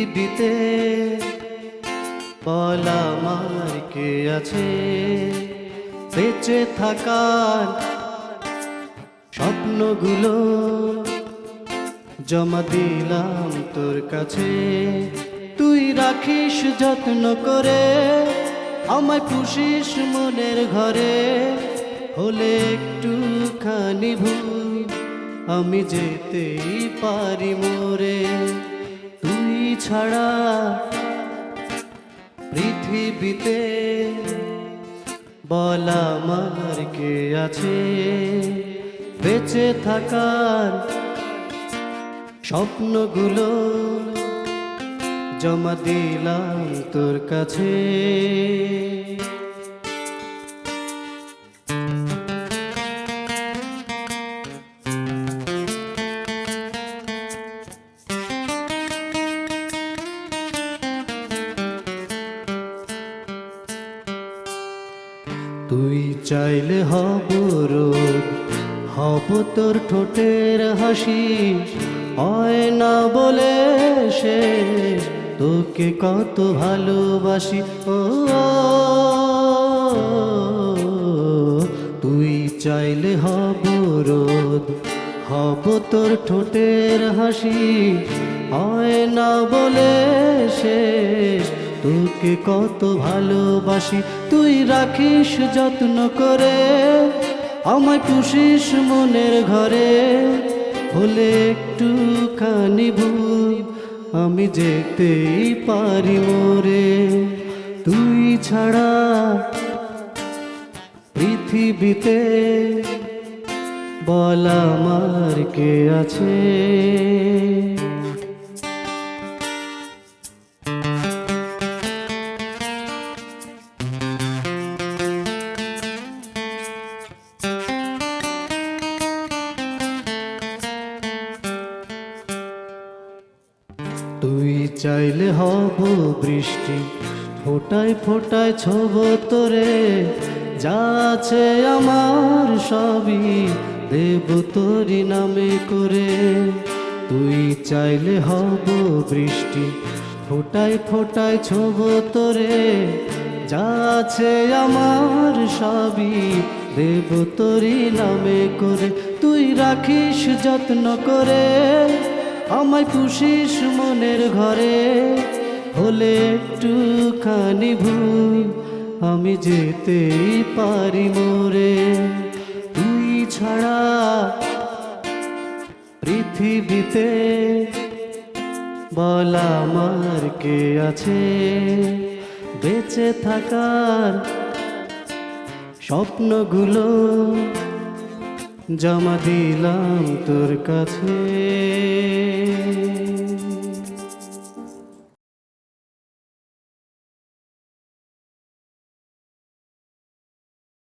পৃথিবীতে বল আমার কে আছে বেঁচে থাকার স্বপ্নগুলো জমা দিলাম তোর কাছে, তুই রাখিস যত্ন করে, আমায় পুষিস মনের ঘরে। হলে একটুখানি ভুল আমি যেতেই পারি মরে, তুই ছাড়া পৃথিবীতে বল আমার কে আছে বেঁচে থাকার স্বপ্নগুলো জমা দিলাম তোর কাছে। তুই চাইলে হব রোদ, হব তোর ঠোঁটের হাসি, হয় না বলে সে তোকে কত ভালোবাসি। ও তুই চাইলে হব রোদ, হব তোর ঠোঁটের হাসি, হয় না বলে সে তোকে কত ভালোবাসি। তুই রাখিস যত্ন করে, আমায় পুষিস মনের ঘরে। হলে একটুখানি ভুল আমি যেতেই পারি মরে, তুই ছাড়া পৃথিবীতে বল আমার কে আছে। তুই চাইলে হব বৃষ্টি, ফোটায় ফোটায় ছোব তোরে, যা আছে আমার সবই দেব তোরি নামে করে। তুই চাইলে হব বৃষ্টি, ফোটায় ফোটায় ছোব তোরে, যা আছে আমার সবই দেব তোরি নামে করে। তুই রাখিস যত্ন করে, আমায় পুষিস মনের ঘরে। হলে একটুখানি ভুল আমি যেতেই পারি মরে, তুই ছাড়া পৃথিবীতে বল আমার কে আছে বেঁচে থাকার স্বপ্নগুলো জমা দিলাম তোর কাছে।